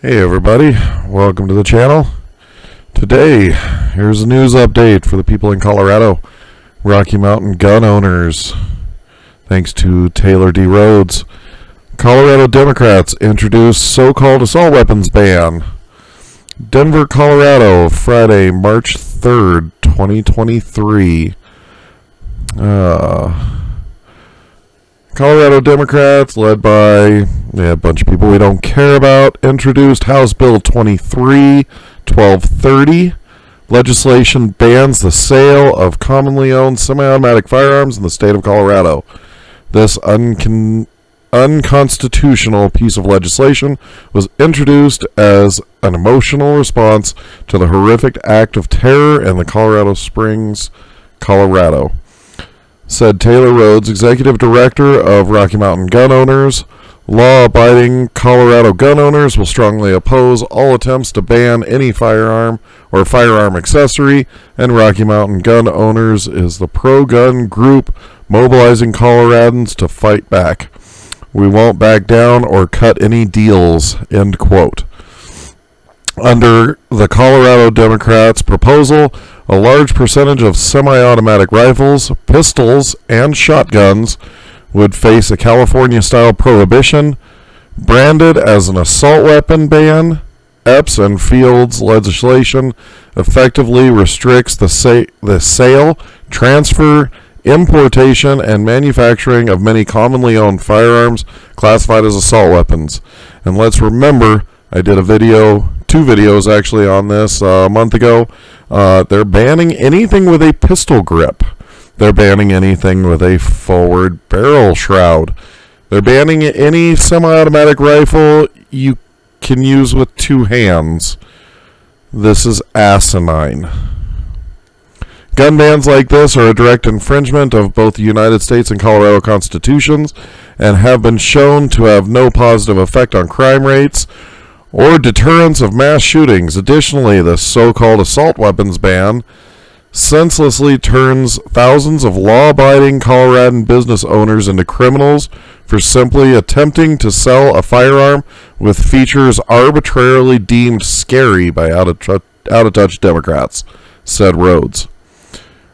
Hey everybody, welcome to the channel. Today, here's a news update for the people in Colorado, Rocky Mountain gun owners. Thanks to Taylor D. Rhodes. Colorado Democrats introduce so-called assault weapons ban. Denver, Colorado, Friday, March 3rd, 2023. Colorado Democrats, led by a bunch of people we don't care about, introduced House Bill 23-1230. Legislation bans the sale of commonly owned semi-automatic firearms in the state of Colorado. This unconstitutional piece of legislation was introduced as an emotional response to the horrific act of terror in the Colorado Springs, Colorado, said Taylor Rhodes, executive director of Rocky Mountain Gun Owners. Law-abiding Colorado gun owners will strongly oppose all attempts to ban any firearm or firearm accessory, and Rocky Mountain Gun Owners is the pro-gun group mobilizing Coloradans to fight back. We won't back down or cut any deals, end quote. Under the Colorado Democrats' proposal, a large percentage of semi-automatic rifles, pistols, and shotguns would face a California-style prohibition. Branded as an assault weapon ban, Epps and Fields legislation effectively restricts the sale, transfer, importation, and manufacturing of many commonly owned firearms classified as assault weapons. And let's remember, I did a video, two videos actually on this a month ago. They're banning anything with a pistol grip. They're banning anything with a forward barrel shroud. They're banning any semi-automatic rifle you can use with two hands. This is asinine. Gun bans like this are a direct infringement of both the United States and Colorado constitutions and have been shown to have no positive effect on crime rates or deterrence of mass shootings. Additionally, the so-called assault weapons ban senselessly turns thousands of law-abiding Coloradan business owners into criminals for simply attempting to sell a firearm with features arbitrarily deemed scary by out-of-touch Democrats, said Rhodes.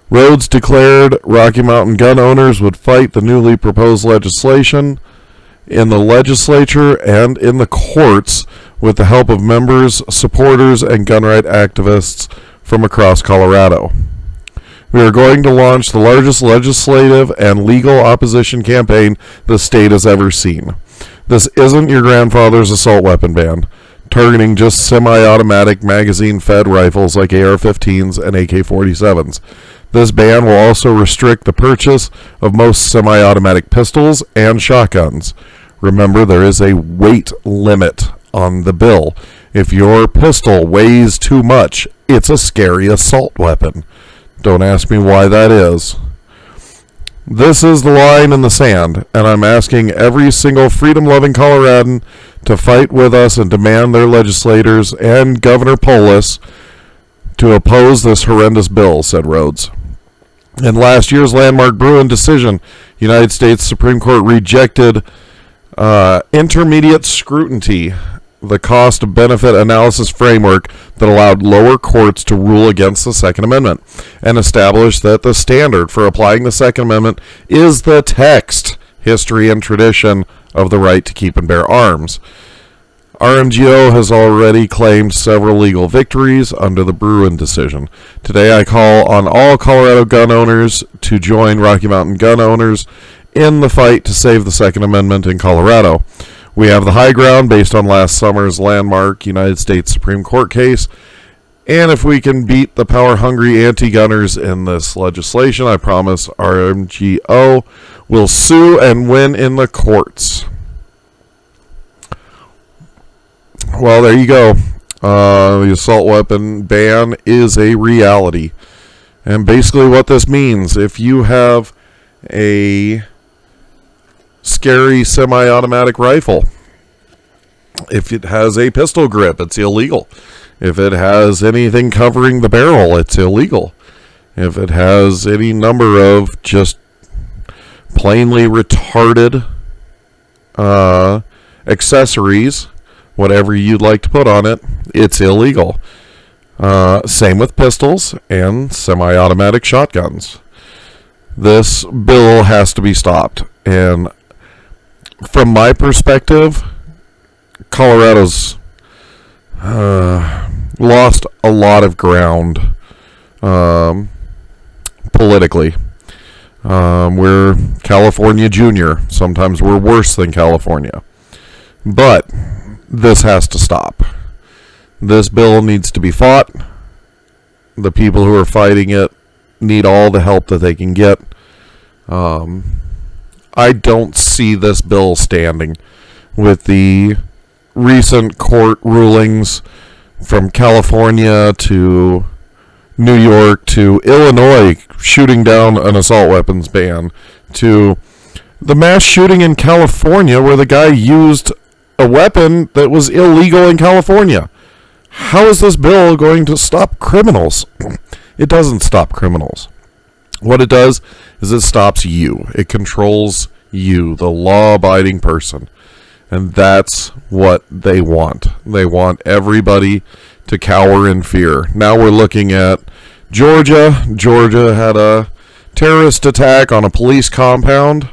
Rhodes declared Rocky Mountain gun owners would fight the newly proposed legislation in the legislature and in the courts with the help of members, supporters, and gun right activists from across Colorado. We are going to launch the largest legislative and legal opposition campaign the state has ever seen. This isn't your grandfather's assault weapon ban, targeting just semi-automatic magazine-fed rifles like AR-15s and AK-47s. This ban will also restrict the purchase of most semi-automatic pistols and shotguns. Remember, there is a weight limit on the bill. If your pistol weighs too much, it's a scary assault weapon. Don't ask me why that is. This is the line in the sand, and I'm asking every single freedom-loving Coloradan to fight with us and demand their legislators and Governor Polis to oppose this horrendous bill, said Rhodes. In last year's landmark Bruen decision, United States Supreme Court rejected intermediate scrutiny, the cost-benefit analysis framework that allowed lower courts to rule against the Second Amendment, and established that the standard for applying the Second Amendment is the text, history, and tradition of the right to keep and bear arms. RMGO has already claimed several legal victories under the Bruen decision. Today I call on all Colorado gun owners to join Rocky Mountain Gun Owners in the fight to save the Second Amendment in Colorado. We have the high ground based on last summer's landmark United States Supreme Court case, and if we can beat the power-hungry anti-gunners in this legislation, I promise RMGO will sue and win in the courts. Well, there you go. The assault weapon ban is a reality. And basically what this means, if you have a scary semi-automatic rifle, if it has a pistol grip, it's illegal. If it has anything covering the barrel, it's illegal. If it has any number of just plainly retarded accessories whatever you'd like to put on it, it's illegal. Same with pistols and semi-automatic shotguns. This bill has to be stopped. And from my perspective, Colorado's lost a lot of ground politically. We're California Junior. Sometimes we're worse than California. But this has to stop. This bill needs to be fought. The people who are fighting it need all the help that they can get. I don't see this bill standing with the recent court rulings from California to New York to Illinois shooting down an assault weapons ban to the mass shooting in California where the guy used a weapon that was illegal in California. How is this bill going to stop criminals? It doesn't stop criminals. What it does is it stops you. It controls you, the law-abiding person. And that's what they want. They want everybody to cower in fear. Now we're looking at Georgia. Georgia had a terrorist attack on a police compound.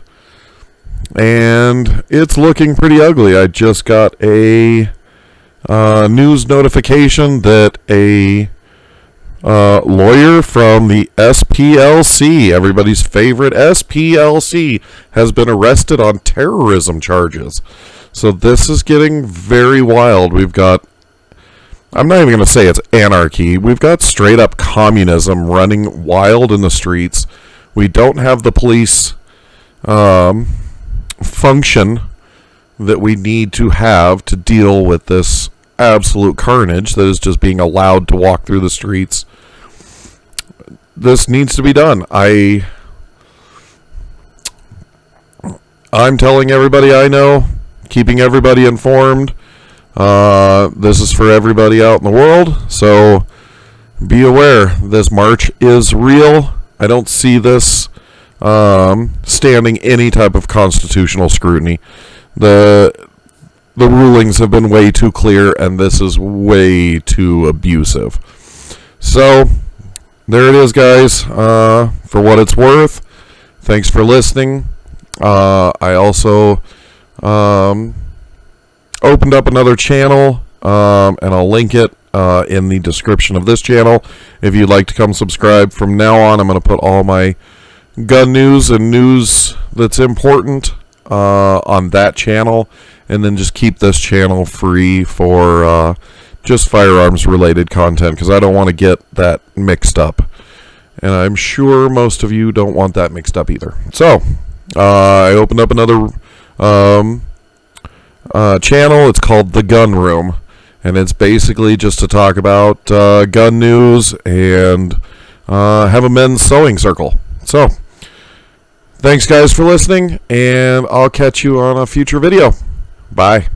And it's looking pretty ugly. I just got a news notification that a lawyer from the SPLC, everybody's favorite SPLC, has been arrested on terrorism charges. So this is getting very wild. We've got, I'm not even going to say it's anarchy. We've got straight up communism running wild in the streets. We don't have the police function that we need to have to deal with this absolute carnage that is just being allowed to walk through the streets. This needs to be done. I'm telling everybody I know, keeping everybody informed. This is for everybody out in the world, so be aware. This march is real. I don't see this standing any type of constitutional scrutiny. The rulings have been way too clear, and this is way too abusive. So, there it is, guys. For what it's worth, thanks for listening. I also opened up another channel, and I'll link it in the description of this channel. If you'd like to come subscribe, from now on I'm going to put all my gun news and news that's important on that channel, and then just keep this channel free for just firearms related content, because I don't want to get that mixed up, and I'm sure most of you don't want that mixed up either. So I opened up another channel. It's called The Gun Room, and it's basically just to talk about gun news and have a men's sewing circle. So thanks guys for listening, and I'll catch you on a future video. Bye.